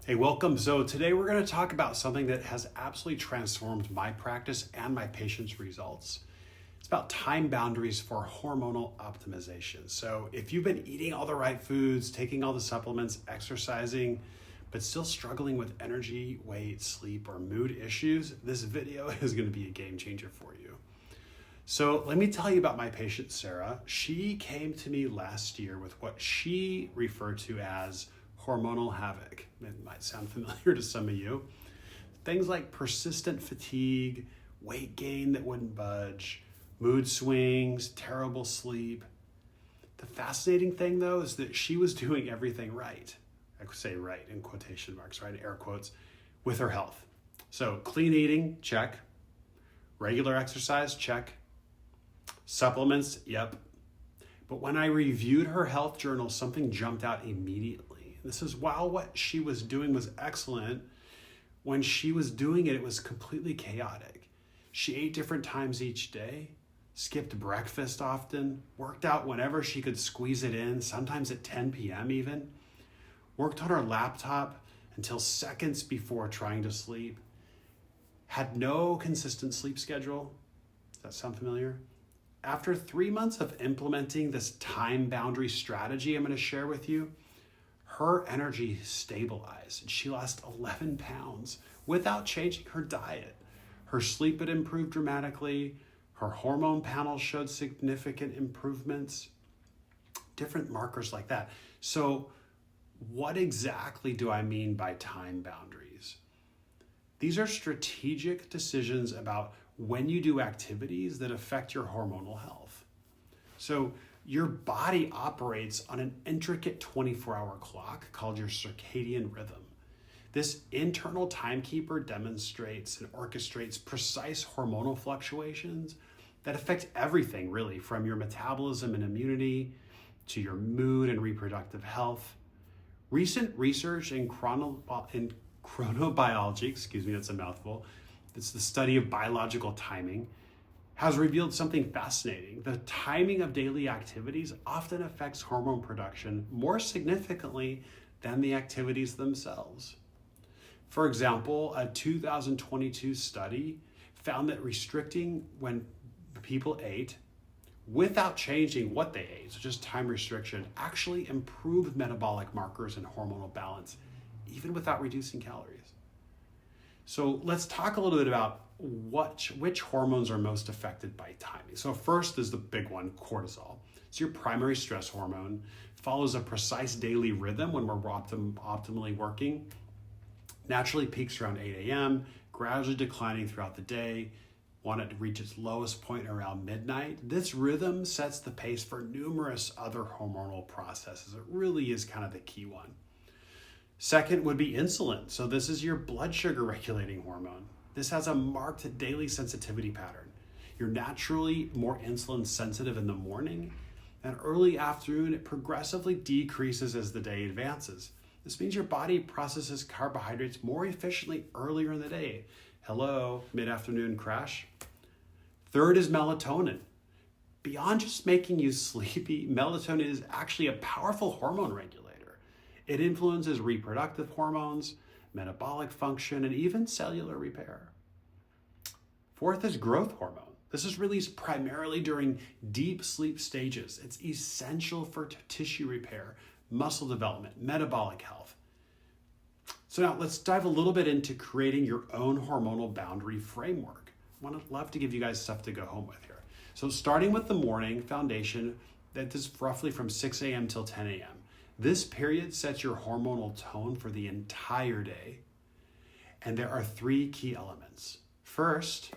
Hey, welcome. So today we're going to talk about something that has absolutely transformed my practice and my patients' results. It's about time boundaries for hormonal optimization. So if you've been eating all the right foods, taking all the supplements, exercising, but still struggling with energy, weight, sleep, or mood issues, this video is going to be a game changer for you. So let me tell you about my patient, Sarah. She came to me last year with what she referred to as hormonal havoc. It might sound familiar to some of you. Things like persistent fatigue, weight gain that wouldn't budge, mood swings, terrible sleep. The fascinating thing though is that she was doing everything right. I could say right in quotation marks, right? Air quotes, with her health. So clean eating, check. Regular exercise, check. Supplements, yep. But when I reviewed her health journal, something jumped out immediately. This is while what she was doing was excellent, when she was doing it, it was completely chaotic. She ate different times each day, skipped breakfast often, worked out whenever she could squeeze it in, sometimes at 10 p.m. even, worked on her laptop until seconds before trying to sleep, had no consistent sleep schedule. Does that sound familiar? After 3 months of implementing this time boundary strategy I'm going to share with you, her energy stabilized and she lost 11 pounds without changing her diet. Her sleep had improved dramatically. Her hormone panel showed significant improvements, different markers like that. So what exactly do I mean by time boundaries? These are strategic decisions about when you do activities that affect your hormonal health. So your body operates on an intricate 24-hour clock called your circadian rhythm. This internal timekeeper demonstrates and orchestrates precise hormonal fluctuations that affect everything really, from your metabolism and immunity to your mood and reproductive health. Recent research in chronobiology, that's a mouthful, it's the study of biological timing, has revealed something fascinating. The timing of daily activities often affects hormone production more significantly than the activities themselves. For example, a 2022 study found that restricting when people ate without changing what they ate, so just time restriction, actually improved metabolic markers and hormonal balance, even without reducing calories. So let's talk a little bit about which hormones are most affected by timing. So first is the big one, cortisol. It's your primary stress hormone, follows a precise daily rhythm when we're optimally working, naturally peaks around 8 a.m., gradually declining throughout the day, want it to reach its lowest point around midnight. This rhythm sets the pace for numerous other hormonal processes. It really is kind of the key one. Second would be insulin. So this is your blood sugar regulating hormone. This has a marked daily sensitivity pattern. You're naturally more insulin sensitive in the morning, and early afternoon it progressively decreases as the day advances. This means your body processes carbohydrates more efficiently earlier in the day. Hello, mid-afternoon crash. Third is melatonin. Beyond just making you sleepy, melatonin is actually a powerful hormone regulator. It influences reproductive hormones, metabolic function, and even cellular repair. Fourth is growth hormone. This is released primarily during deep sleep stages. It's essential for tissue repair, muscle development, metabolic health. So now let's dive a little bit into creating your own hormonal boundary framework. I would love to give you guys stuff to go home with here. So starting with the morning foundation, that is roughly from 6 a.m. till 10 a.m. This period sets your hormonal tone for the entire day. And there are 3 key elements. First,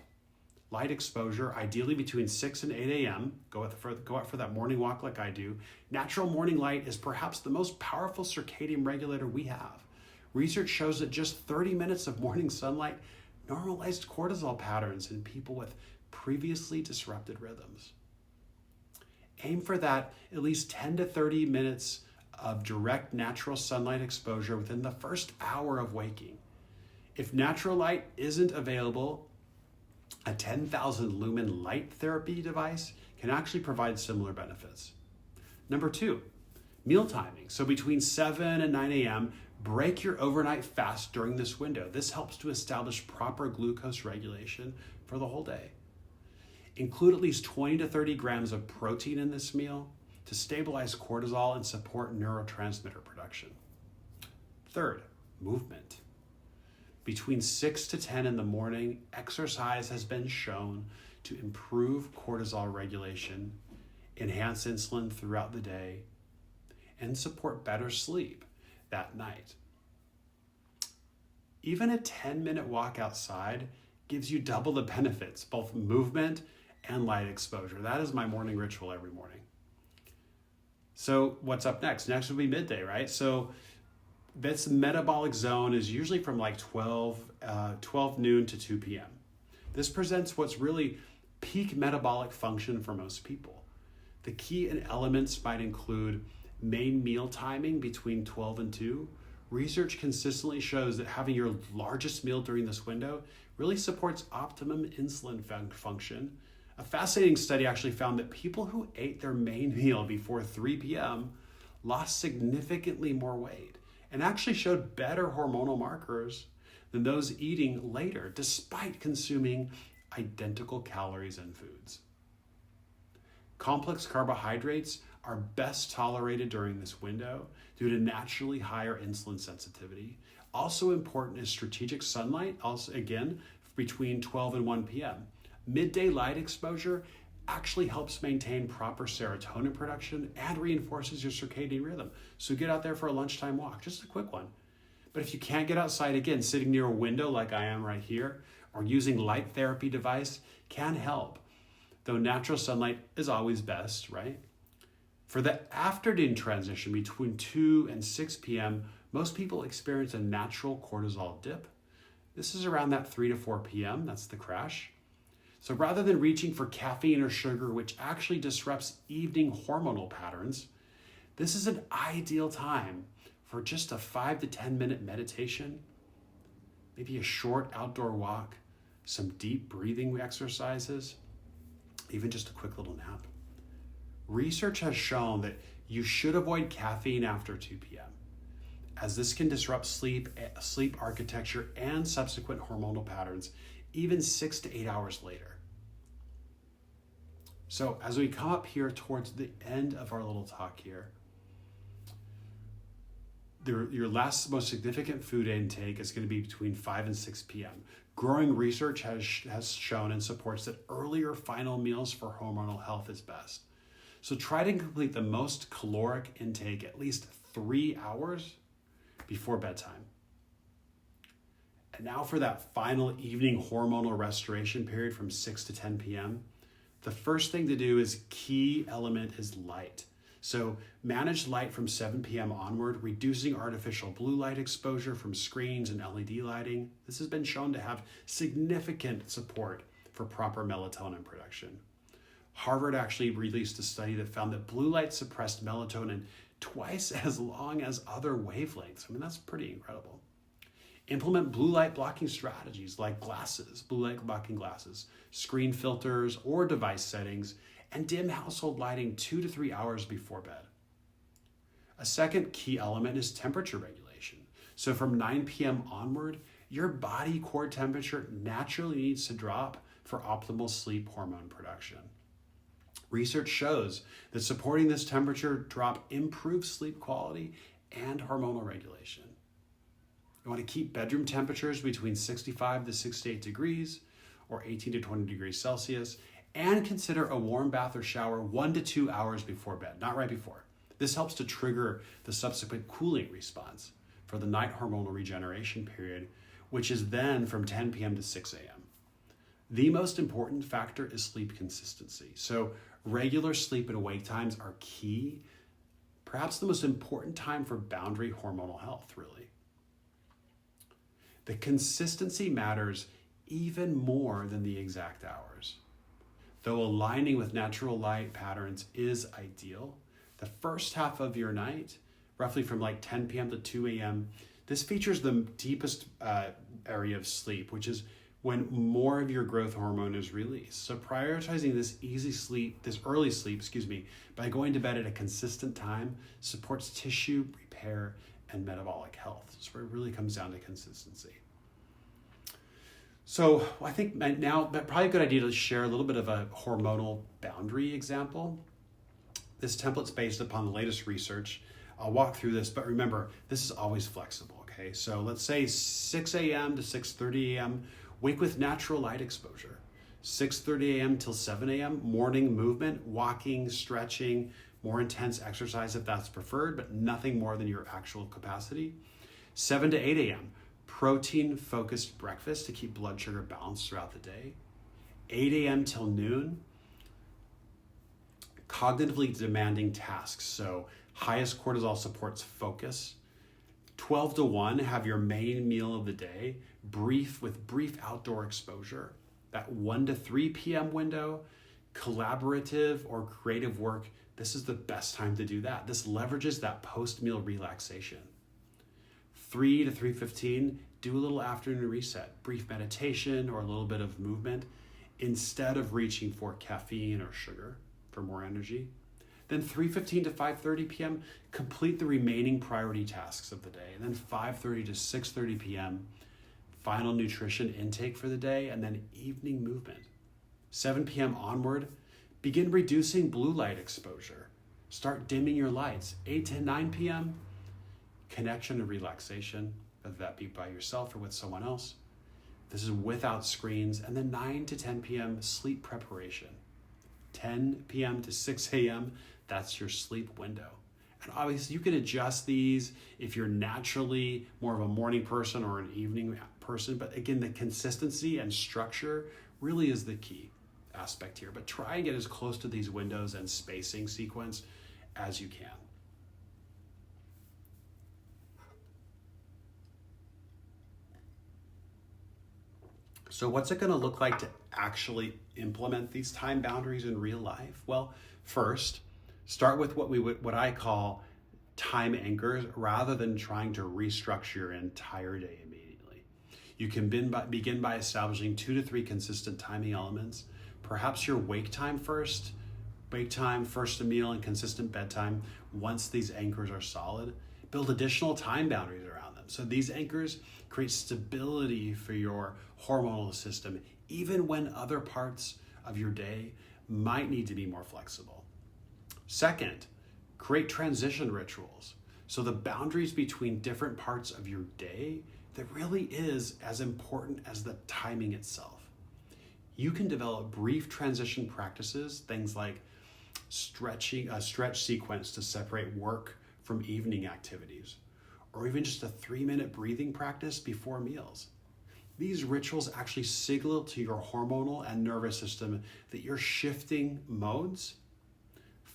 light exposure, ideally between 6 and 8 a.m. Go out for that morning walk like I do. Natural morning light is perhaps the most powerful circadian regulator we have. Research shows that just 30 minutes of morning sunlight normalized cortisol patterns in people with previously disrupted rhythms. Aim for that at least 10 to 30 minutes of direct natural sunlight exposure within the first hour of waking. If natural light isn't available, a 10,000 lumen light therapy device can actually provide similar benefits. Number 2, meal timing. So between 7 and 9 a.m., Break your overnight fast during this window. This helps to establish proper glucose regulation for the whole day. Include at least 20 to 30 grams of protein in this meal to stabilize cortisol and support neurotransmitter production. Third, movement. Between 6 to 10 in the morning, exercise has been shown to improve cortisol regulation, enhance insulin throughout the day, and support better sleep that night. Even a 10-minute walk outside gives you double the benefits, both movement and light exposure. That is my morning ritual every morning. So what's up next? Next would be midday, right? So this metabolic zone is usually from like 12 noon to 2 p.m. This presents what's really peak metabolic function for most people. The key elements might include main meal timing between 12 and 2. Research consistently shows that having your largest meal during this window really supports optimum insulin function. A fascinating study actually found that people who ate their main meal before 3 p.m. lost significantly more weight and actually showed better hormonal markers than those eating later, despite consuming identical calories and foods. Complex carbohydrates are best tolerated during this window due to naturally higher insulin sensitivity. Also important is strategic sunlight, also again, between 12 and 1 p.m. Midday light exposure actually helps maintain proper serotonin production and reinforces your circadian rhythm. So get out there for a lunchtime walk, just a quick one. But if you can't get outside, again, sitting near a window like I am right here, or using light therapy device can help, though natural sunlight is always best, right? For the afternoon transition between 2 and 6 p.m., most people experience a natural cortisol dip. This is around that 3 to 4 p.m., that's the crash. So rather than reaching for caffeine or sugar, which actually disrupts evening hormonal patterns, this is an ideal time for just a 5 to 10 minute meditation, maybe a short outdoor walk, some deep breathing exercises, even just a quick little nap. Research has shown that you should avoid caffeine after 2 p.m., as this can disrupt sleep architecture and subsequent hormonal patterns, even 6 to 8 hours later. So as we come up here towards the end of our little talk here, your last most significant food intake is going to be between 5 and 6 p.m. Growing research has shown and supports that earlier final meals for hormonal health is best. So try to complete the most caloric intake at least 3 hours before bedtime. And now for that final evening hormonal restoration period from 6 to 10 p.m., the first thing to do is key element is light. So manage light from 7 p.m. onward, reducing artificial blue light exposure from screens and LED lighting. This has been shown to have significant support for proper melatonin production. Harvard actually released a study that found that blue light suppressed melatonin twice as long as other wavelengths. I mean, that's pretty incredible. Implement blue light blocking strategies like glasses, blue light blocking glasses, screen filters or device settings, and dim household lighting 2 to 3 hours before bed. A second key element is temperature regulation. So from 9 p.m. onward, your body core temperature naturally needs to drop for optimal sleep hormone production. Research shows that supporting this temperature drop improves sleep quality and hormonal regulation. You want to keep bedroom temperatures between 65 to 68 degrees or 18 to 20 degrees Celsius, and consider a warm bath or shower 1 to 2 hours before bed, not right before. This helps to trigger the subsequent cooling response for the night hormonal regeneration period, which is then from 10 p.m. to 6 a.m. The most important factor is sleep consistency. So regular sleep and awake times are key, perhaps the most important time for boundary hormonal health, really. The consistency matters even more than the exact hours. Though aligning with natural light patterns is ideal, the first half of your night, roughly from like 10 p.m. to 2 a.m., this features the deepest area of sleep, which is when more of your growth hormone is released. So prioritizing this early sleep, by going to bed at a consistent time supports tissue repair and metabolic health. So it really comes down to consistency. So I think now probably a good idea to share a little bit of a hormonal boundary example. This template's based upon the latest research. I'll walk through this, but remember, this is always flexible, okay? So let's say 6 a.m. to 6:30 a.m., wake with natural light exposure. 6:30 a.m. till 7 a.m., morning movement, walking, stretching, more intense exercise if that's preferred, but nothing more than your actual capacity. 7 to 8 a.m., protein-focused breakfast to keep blood sugar balanced throughout the day. 8 a.m. till noon, cognitively demanding tasks. So highest cortisol supports focus. 12 to 1, have your main meal of the day, brief outdoor exposure. That 1 to 3 p.m. window, collaborative or creative work, this is the best time to do that. This leverages that post-meal relaxation. 3 to 3:15, do a little afternoon reset, brief meditation or a little bit of movement instead of reaching for caffeine or sugar for more energy. Then 3:15 to 5:30 p.m., complete the remaining priority tasks of the day. And then 5:30 to 6:30 p.m., final nutrition intake for the day, and then evening movement. 7 p.m. onward, begin reducing blue light exposure. Start dimming your lights. 8 to 9 p.m., connection and relaxation, whether that be by yourself or with someone else. This is without screens. And then 9 to 10 p.m., sleep preparation. 10 p.m. to 6 a.m., that's your sleep window. And obviously you can adjust these if you're naturally more of a morning person or an evening person. But again, the consistency and structure really is the key aspect here. But try and get as close to these windows and spacing sequence as you can. So what's it going to look like to actually implement these time boundaries in real life? Well, first, start with what I call time anchors rather than trying to restructure your entire day immediately. You can begin by establishing 2 to 3 consistent timing elements. Perhaps your wake time, first a meal, and consistent bedtime. Once these anchors are solid, build additional time boundaries around them. So these anchors create stability for your hormonal system, even when other parts of your day might need to be more flexible. Second, create transition rituals. So the boundaries between different parts of your day, that really is as important as the timing itself. You can develop brief transition practices, things like stretching, a stretch sequence to separate work from evening activities, or even just a 3-minute breathing practice before meals. These rituals actually signal to your hormonal and nervous system that you're shifting modes.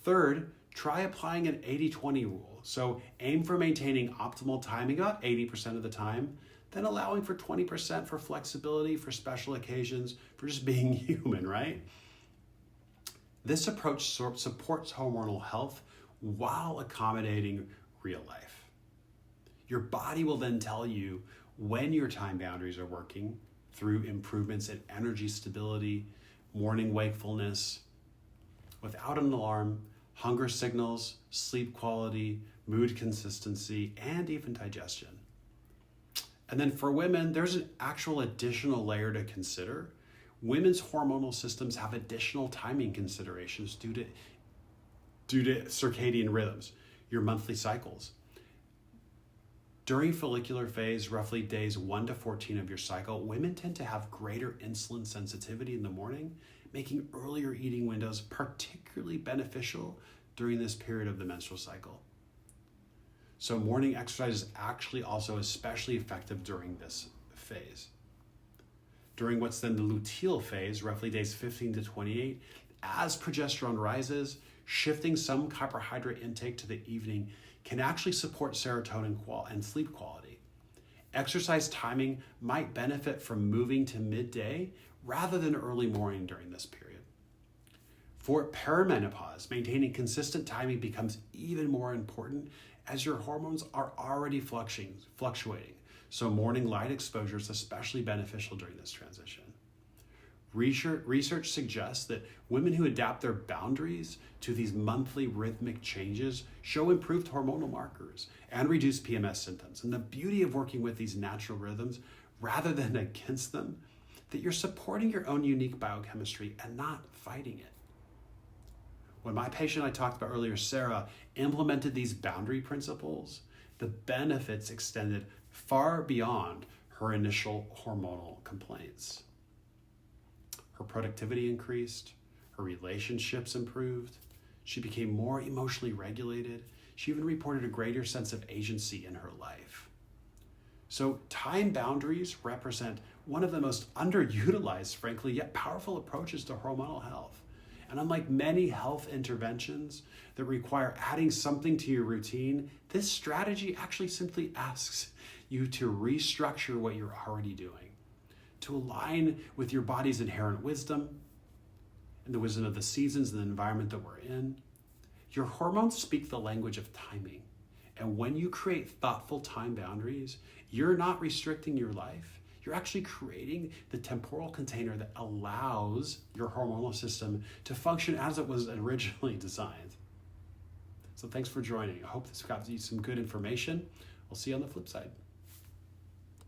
Third, try applying an 80-20 rule. So aim for maintaining optimal timing about 80% of the time, then allowing for 20% for flexibility, for special occasions, for just being human, right? This approach supports hormonal health while accommodating real life. Your body will then tell you when your time boundaries are working through improvements in energy stability, morning wakefulness, without an alarm, hunger signals, sleep quality, mood consistency, and even digestion. And then for women, there's an actual additional layer to consider. Women's hormonal systems have additional timing considerations due to circadian rhythms, your monthly cycles. During follicular phase, roughly days 1 to 14 of your cycle, women tend to have greater insulin sensitivity in the morning, making earlier eating windows particularly beneficial during this period of the menstrual cycle. So morning exercise is actually also especially effective during this phase. During what's then the luteal phase, roughly days 15 to 28, as progesterone rises, shifting some carbohydrate intake to the evening can actually support serotonin and sleep quality. Exercise timing might benefit from moving to midday rather than early morning during this period. For perimenopause, maintaining consistent timing becomes even more important as your hormones are already fluctuating. So morning light exposure is especially beneficial during this transition. Research suggests that women who adapt their boundaries to these monthly rhythmic changes show improved hormonal markers and reduced PMS symptoms. And the beauty of working with these natural rhythms rather than against them, that you're supporting your own unique biochemistry and not fighting it. When my patient I talked about earlier, Sarah, implemented these boundary principles, the benefits extended far beyond her initial hormonal complaints. Her productivity increased, her relationships improved, she became more emotionally regulated, she even reported a greater sense of agency in her life. So time boundaries represent one of the most underutilized, frankly, yet powerful approaches to hormonal health. And unlike many health interventions that require adding something to your routine, this strategy actually simply asks you to restructure what you're already doing, to align with your body's inherent wisdom and the wisdom of the seasons and the environment that we're in. Your hormones speak the language of timing. And when you create thoughtful time boundaries, you're not restricting your life. You're actually creating the temporal container that allows your hormonal system to function as it was originally designed. So thanks for joining. I hope this got you some good information. We'll see you on the flip side.